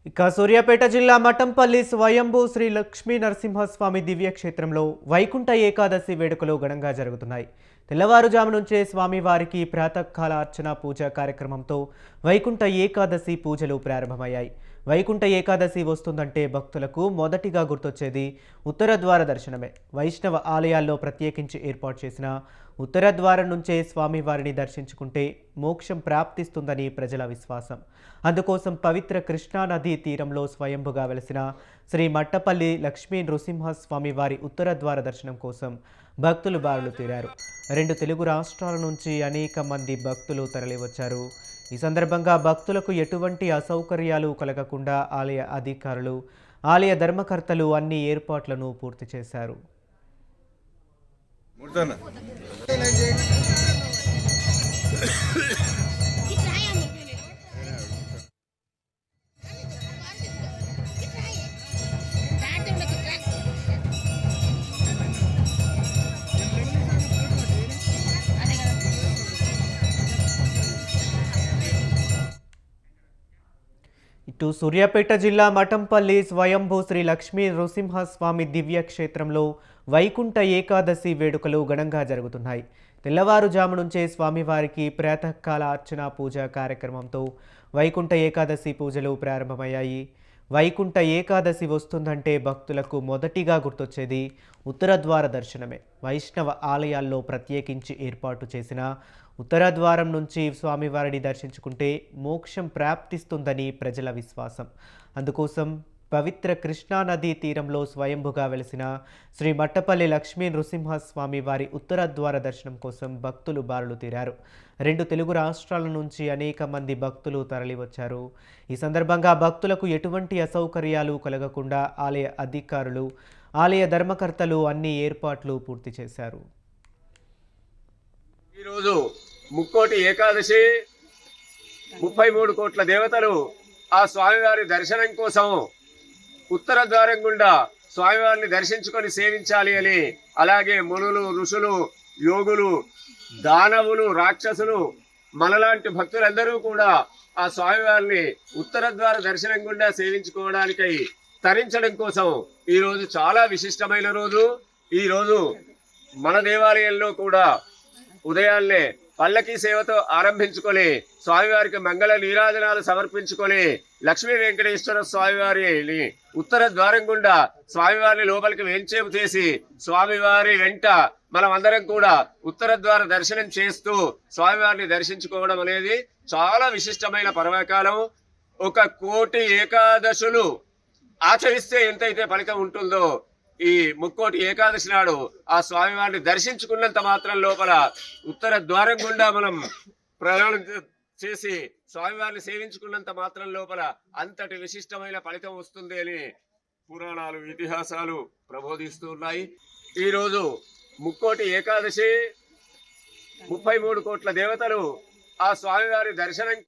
ఇక సూర్యాపేట జిల్లా మఠంపల్లి స్వయంభూ శ్రీ లక్ష్మీ నరసింహస్వామి దివ్యక్షేత్రంలో వైకుంఠ ఏకాదశి వేడుకలు ఘనంగా జరుగుతున్నాయి. తెల్లవారుజాము నుంచే స్వామివారికి ప్రాతకాల అర్చన పూజ కార్యక్రమంతో వైకుంఠ ఏకాదశి పూజలు ప్రారంభమయ్యాయి. వైకుంఠ ఏకాదశి వస్తుందంటే భక్తులకు మొదటిగా గుర్తొచ్చేది ఉత్తర ద్వార దర్శనమే. వైష్ణవ ఆలయాల్లో ప్రత్యేకించి ఏర్పాటు చేసిన ఉత్తర ద్వారం నుంచే స్వామివారిని దర్శించుకుంటే మోక్షం ప్రాప్తిస్తుందని ప్రజల విశ్వాసం. అందుకోసం పవిత్ర కృష్ణానదీ తీరంలో స్వయంభుగా వెలసిన శ్రీ మట్టపల్లి లక్ష్మీ నృసింహస్వామి వారి ఉత్తర ద్వార దర్శనం కోసం భక్తులు బారులు తీరారు. 2 తెలుగు రాష్ట్రాల నుంచి అనేక మంది భక్తులు తరలివచ్చారు. ఈ సందర్భంగా భక్తులకు ఎటువంటి అసౌకర్యాలు కలగకుండా ఆలయ అధికారులు, ఆలయ ధర్మకర్తలు అన్ని ఏర్పాట్లను పూర్తి చేశారు. ఇటు సూర్యాపేట జిల్లా మఠంపల్లి స్వయంభూ శ్రీ లక్ష్మీ నృసింహస్వామి దివ్యక్షేత్రంలో వైకుంఠ ఏకాదశి వేడుకలు ఘనంగా జరుగుతున్నాయి. తెల్లవారుజాము నుంచే స్వామివారికి ప్రాతకాల అర్చన పూజ కార్యక్రమంతో వైకుంఠ ఏకాదశి పూజలు ప్రారంభమయ్యాయి. వైకుంఠ ఏకాదశి వస్తుందంటే భక్తులకు మొదటిగా గుర్తొచ్చేది ఉత్తర ద్వార దర్శనమే. వైష్ణవ ఆలయాల్లో ప్రత్యేకించి ఏర్పాటు చేసిన ఉత్తర ద్వారం నుంచి స్వామివారిని దర్శించుకుంటే మోక్షం ప్రాప్తిస్తుందని ప్రజల విశ్వాసం. అందుకోసం పవిత్ర కృష్ణానదీ తీరంలో స్వయంభుగా వెలిసిన శ్రీ మట్టపల్లి లక్ష్మీ నృసింహస్వామి వారి ఉత్తర ద్వార దర్శనం కోసం భక్తులు బారులు తీరారు. 2 తెలుగు రాష్ట్రాల నుంచి అనేక మంది భక్తులు తరలివచ్చారు. ఈ సందర్భంగా భక్తులకు ఎటువంటి అసౌకర్యాలు కలగకుండా ఆలయ అధికారులు, ఆలయ ధర్మకర్తలు అన్ని ఏర్పాట్లు పూర్తి చేశారు. ఈరోజు ముక్కోటి ఏకాదశి, 33 కోట్ల దేవతలు ఆ స్వామివారి దర్శనం కోసం ఉత్తర ద్వారం గుండా స్వామివారిని దర్శించుకొని సేవించాలి అని, అలాగే మునులు, ఋషులు, యోగులు, దానవులు, రాక్షసులు, మనలాంటి భక్తులందరూ కూడా ఆ స్వామివారిని ఉత్తర ద్వార దర్శనం గుండా సేవించుకోవడానికై తరించడం కోసం ఈరోజు చాలా విశిష్టమైన రోజు. ఈరోజు మన దేవాలయంలో కూడా ఉదయాన్నే పల్లకి సేవతో ఆరంభించుకొని స్వామివారికి మంగళ నీరాజనాలు సమర్పించుకొని లక్ష్మీ వెంకటేశ్వర స్వామివారిని ఉత్తర ద్వారం గుండా స్వామివారిని లోపలికి వేంచేపు చేసి స్వామివారి వెంట మనం అందరం కూడా ఉత్తర ద్వార దర్శనం చేస్తూ స్వామివారిని దర్శించుకోవడం అనేది చాలా విశిష్టమైన పర్వకాలం. 1 కోటి ఏకాదశులు ఆచరిస్తే ఎంతైతే ఫలితం ఉంటుందో, ఈ ముక్కోటి ఏకాదశి నాడు ఆ స్వామివారిని దర్శించుకున్నంత మాత్రం లోపల ఉత్తర ద్వారం గుండా మనం ప్రయాణం చేసి స్వామివారిని సేవించుకున్నంత మాత్రం లోపల అంతటి విశిష్టమైన ఫలితం వస్తుంది అని పురాణాలు, ఇతిహాసాలు ప్రబోధిస్తూ ఉన్నాయి. ఈరోజు ముక్కోటి ఏకాదశి, 33 కోట్ల దేవతలు ఆ స్వామివారి దర్శనం